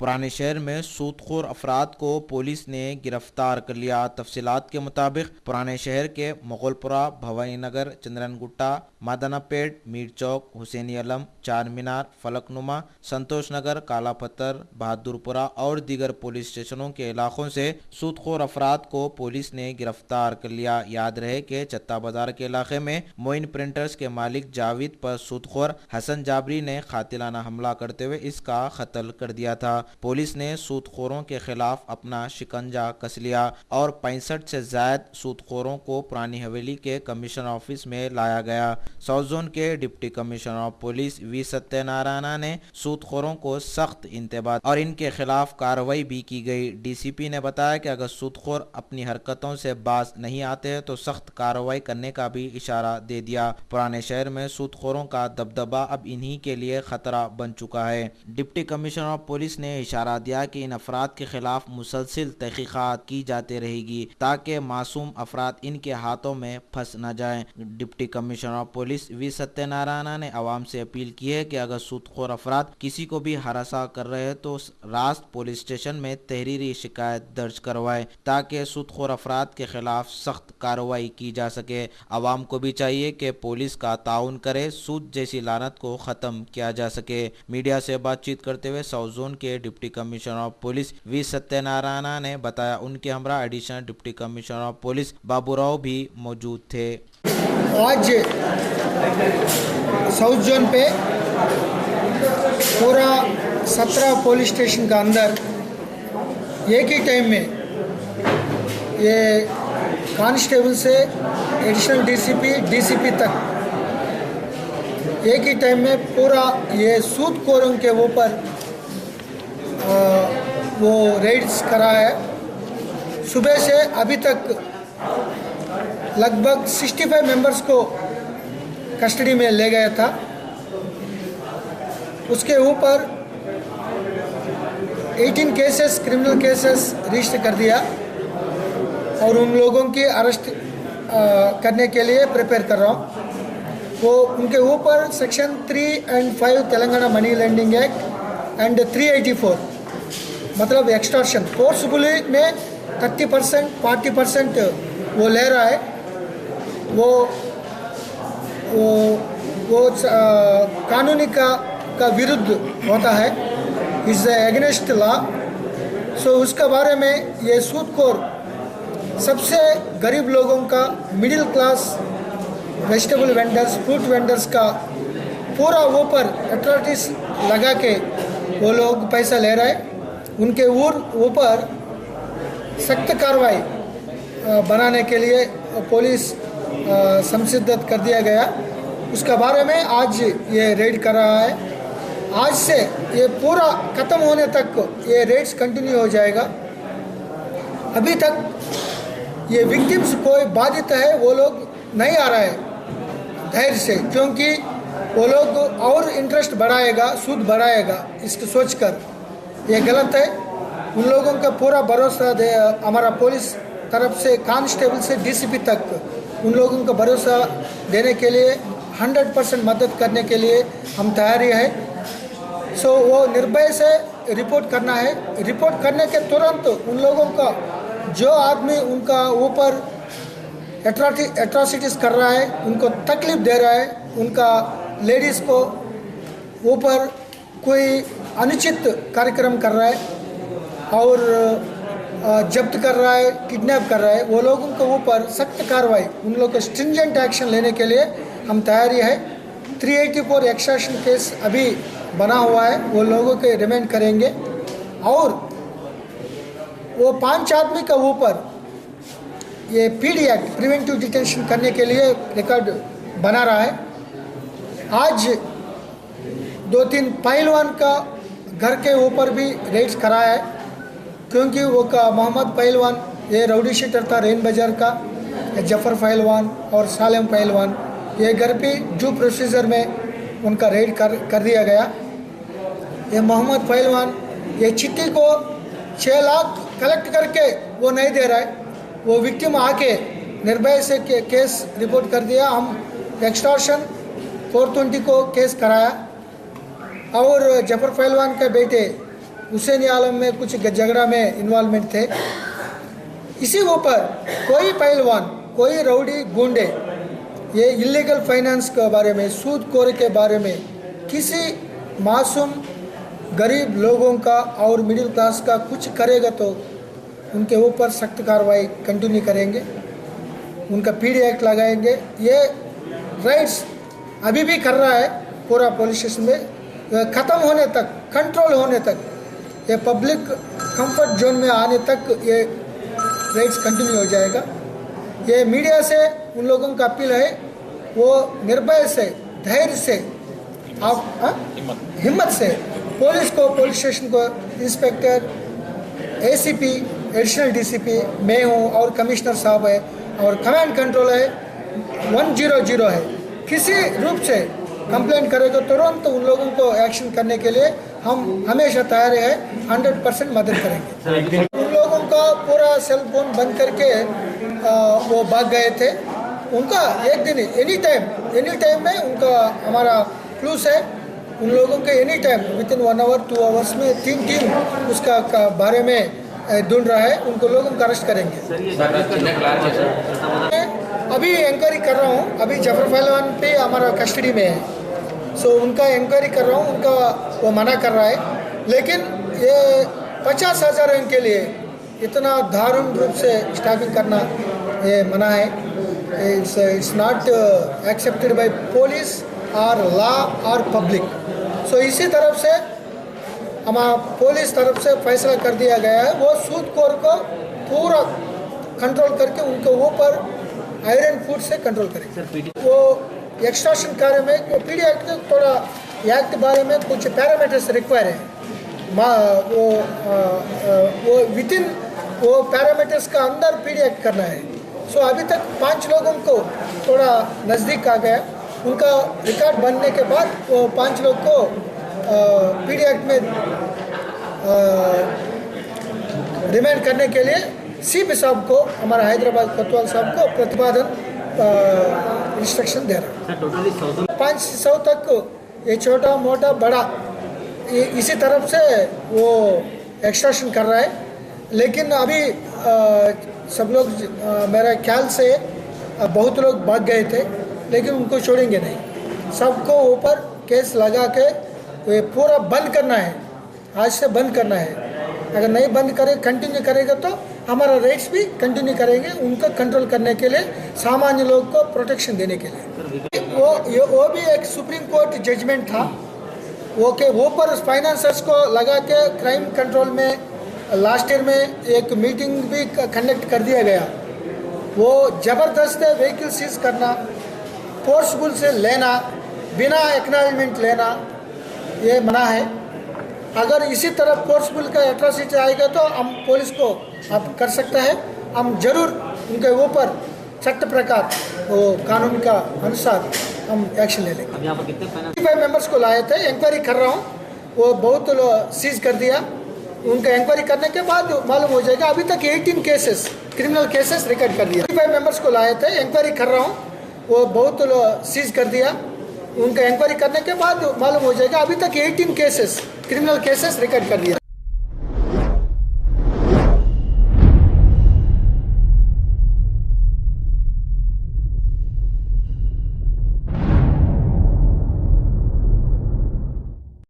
पुराने शहर में सूदखोर अफराद को पुलिस ने गिरफ्तार कर लिया। तफसीलात के मुताबिक पुराने शहर के मुगलपुरा, भवानी नगर, चंद्रनगुट्टा, मादनापेट, मीर चौक, हुसैनी अलम, चार मीनार, फलकनुमा, संतोष नगर, काला पत्थर, बहादुरपुरा और दीगर पुलिस स्टेशनों के इलाकों से सूदखोर अफराद को पुलिस ने गिरफ्तार कर लिया। याद रहे कि चत्ता बाजार के इलाके में मोइन प्रिंटर्स के मालिक जावेद पर सूदखोर हसन जाबरी ने कातिलाना हमला करते हुए इसका कत्ल कर दिया था। पुलिस ने सूदखोरों के खिलाफ अपना शिकंजा कस लिया और 65 से ज्यादा सूदखोरों को पुरानी हवेली के कमिश्नर ऑफिस में लाया गया। साउथ जोन के deputy commissioner of police V Satyanarayana ने सूदखोरों को सख्त इंतबाह और इनके खिलाफ कार्रवाई भी की गई। डीसीपी ने बताया कि अगर सूदखोर अपनी हरकतों से बाज नहीं आते हैं तो सख्त कार्रवाई करने का भी इशारा दे दिया। पुराने शहर में सूदखोरों का दबदबा अब इन्हीं के लिए खतरा बन चुका है। डिप्टी कमिश्नर ऑफ पुलिस ने इशारा दिया कि इन अफराद के खिलाफ मुसलसिल तहकीकात की जाती रहेगी ताकि मासूम अफराद इनके हाथों में फंस न जाएं। Deputy commissioner of police V Satyanarayana ने आवाम से अपील की है कि अगर सूदखोर अफराद किसी को भी हरासा कर रहे हैं तो रास्त पुलिस स्टेशन में तहरीरी शिकायत दर्ज करवाए ताकि सूदखोर अफराद के खिलाफ सख्त कार्रवाई की जा सके। आवाम को भी चाहिए कि पुलिस का ताउन करे, सूद जैसी लानत को खत्म किया जा सके। मीडिया से बातचीत करते हुए साउथ जोन के deputy commissioner of police V Satyanarayana ने बताया उनके हमरा additional deputy commissioner of police Baburao भी मौजूद थे। आज साउथ जोन पे पूरा 17 पुलिस स्टेशन का अंदर एक ही टाइम में ये कांस्टेबल से एडिशनल डीसीपी तक एक ही टाइम में पूरा ये सूदखोरों के ऊपर वो रेड्स करा है। सुबह से अभी तक लगभग 65 मेंबर्स को कस्टडी में ले गया था। उसके ऊपर 18 केसेस क्रिमिनल केसेस रजिस्टर कर दिया और उन लोगों की अरेस्ट करने के लिए प्रिपेयर कर रहा हूँ। वो उनके ऊपर सेक्शन 3 और 5 Telangana money lending act and 384 मतलब एक्सटॉर्शन फोर्सफुली में 30% 40% वो ले रहा है। वो कानूनी का विरुद्ध होता है, इज एगेंस्ट लॉ। सो उसके बारे में ये सूदखोर सबसे गरीब लोगों का, middle class vegetable vendors, fruit vendors का पूरा ऊपर अथॉरिटीज लगा के वो लोग पैसा ले रहे हैं। उनके ऊपर सख्त कार्रवाई बनाने के लिए पुलिस संसिद्ध कर दिया गया। उसके बारे में आज ये रेड कर रहा है। आज से ये पूरा ख़त्म होने तक ये रेड्स कंटिन्यू हो जाएगा। अभी तक ये विक्टिम्स कोई बाधित है वो लोग नहीं आ रहा है धैर्य से, क्योंकि वो लोग और इंटरेस्ट बढ़ाएगा, सूद बढ़ाएगा, इसको सोचकर ये गलत है। उन लोगों का पूरा भरोसा दे हमारा पुलिस तरफ से कांस्टेबल से डीसीपी तक उन लोगों का भरोसा देने के लिए 100% मदद करने के लिए हम तैयारी है। सो वो निर्भय से रिपोर्ट करना है। रिपोर्ट करने के तुरंत उन लोगों का जो आदमी उनका ऊपर एट्रोसिटीज़ कर रहा है, उनको तकलीफ दे रहा है, उनका लेडीज़ को ऊपर कोई अनुचित कार्यक्रम कर रहा है और जब्त कर रहा है, किडनैप कर रहा है, वो लोगों के ऊपर सख्त कार्रवाई, उन लोगों को स्ट्रिंजेंट एक्शन लेने के लिए हम तैयारी है। 384 एक्सट्रैक्शन केस अभी बना हुआ है, वो लोगों के रिमांड करेंगे और वो 5 आदमी का ऊपर ये पीडी एक्ट प्रिवेंटिव डिटेंशन करने के लिए रिकॉर्ड बना रहा है। आज 2-3 पहलवान का घर के ऊपर भी रेड्स कराया है, क्योंकि वो का मोहम्मद पहलवान ये राउडी शीटर था रेन बाजार का, जफर पहलवान और सालेम पहलवान, ये घर पे जो प्रोसीजर में उनका रेड कर दिया गया। ये मोहम्मद पहलवान ये चिट्ठी को 6 लाख कलेक्ट करके वो नहीं दे रहा है, वो विक्टिम आके निर्भय से केस रिपोर्ट कर दिया। हम एक्सटॉर्शन 420 को केस कराया और जफर पहलवान के बेटे हुसैन आलम में कुछ झगड़ा में इन्वॉल्वमेंट थे। इसी ऊपर कोई पहलवान, कोई रउडी गुंडे ये इलीगल फाइनेंस के बारे में, सूदखोरी के बारे में किसी मासूम गरीब लोगों का और मिडिल क्लास का कुछ करेगा तो उनके ऊपर सख्त कार्रवाई कंटिन्यू करेंगे, उनका पीडी एक्ट लगाएंगे। ये राइट्स अभी भी कर रहा है पूरा पुलिस स्टेशन में, ख़त्म होने तक, कंट्रोल होने तक, ये पब्लिक कंफर्ट जोन में आने तक ये राइट्स कंटिन्यू हो जाएगा। ये मीडिया से उन लोगों का अपील है, वो निर्भय से, धैर्य से, हिम्मत से पुलिस को, पुलिस स्टेशन को, इंस्पेक्टर, एसीपी, एडिशनल डीसीपी, मैं हूँ और कमिश्नर साहब है और कमांड कंट्रोल है 100 है, किसी रूप से कंप्लेंट करेगा तुरंत उन लोगों को एक्शन करने के लिए हम हमेशा तैयार है, 100% मदद करेंगे। उन लोगों का पूरा सेल फोन बंद करके वो भाग गए थे। उनका एक दिन एनी टाइम में उनका हमारा क्लूज है, उन लोगों के any time within 1 hour 2 hours में 3 टीम उसका बारे में ढूंढ रहा है, उनको लोगों को अरेस्ट करेंगे। अभी इंक्वायरी कर रहा हूँ, अभी जफर पहलवान पे हमारा कस्टडी में है, सो उनका इंक्वायरी कर रहा हूँ, उनका वो मना कर रहा है। लेकिन ये 50,000 के लिए इतना दारुण रूप से स्टैपिंग करना ये मना है। It's not accepted by police और लॉ और पब्लिक। सो इसी तरफ से हमारा पुलिस तरफ से फैसला कर दिया गया है, वो सूदखोर को पूरा कंट्रोल करके उनके ऊपर आयरन फूट से कंट्रोल करेंगे। वो एक्सटॉर्शन कार्य में पीडी एक्ट के थोड़ा एक्ट बारे में कुछ पैरामीटर्स रिक्वायर है, वो विदिन वो पैरामीटर्स का अंदर पीडी एक्ट करना है। सो अभी तक 5 लोगों को थोड़ा नज़दीक आ गया, उनका रिकॉर्ड बनने के बाद वो 5 लोग को पीडी एक्ट में रिमांड करने के लिए सीपी साहब को, हमारा हैदराबाद कोतवाल साहब को प्रतिपादन इंस्ट्रक्शन दे रहा है। 500 तक ये छोटा मोटा बड़ा इसी तरफ से वो एक्सटॉर्शन कर रहा है। लेकिन अभी सब लोग मेरा ख्याल से बहुत लोग भाग गए थे, लेकिन उनको छोड़ेंगे नहीं, सबको ऊपर केस लगा के ये पूरा बंद करना है, आज से बंद करना है। अगर नहीं बंद करे, कंटिन्यू करेगा तो हमारा राइट्स भी कंटिन्यू करेंगे, उनको कंट्रोल करने के लिए, सामान्य लोग को प्रोटेक्शन देने के लिए। वो भी एक सुप्रीम कोर्ट जजमेंट था, वो के ऊपर फाइनेंसर्स को लगा के क्राइम कंट्रोल में लास्ट ईयर में एक मीटिंग भी कंडक्ट कर दिया गया। वो ज़बरदस्त व्हीकल सीज करना, फोर्सफुल से लेना, बिना एक्नॉलेजमेंट लेना, ये मना है। अगर इसी तरह फोर्सफुल का एट्रोसिटी आएगा तो हम पुलिस को आप कर सकता है, हम जरूर उनके ऊपर सख्त प्रकार वो कानून का अनुसार हम एक्शन ले लेंगे। 55 मेंबर्स को लाए थे, इंक्वायरी कर रहा हूँ, वो बहुत सीज कर दिया, उनका इंक्वायरी करने के बाद मालूम हो जाएगा। अभी तक 18 केसेस, क्रिमिनल केसेस रिकॉर्ड कर दिया। 55 मेंबर्स को लाए थे, इंक्वायरी कर रहा हूँ, वो बहुत सीज कर दिया, उनका इंक्वायरी करने के बाद मालूम हो जाएगा। अभी तक 18 केसेस, क्रिमिनल केसेस रिकॉर्ड कर दिया।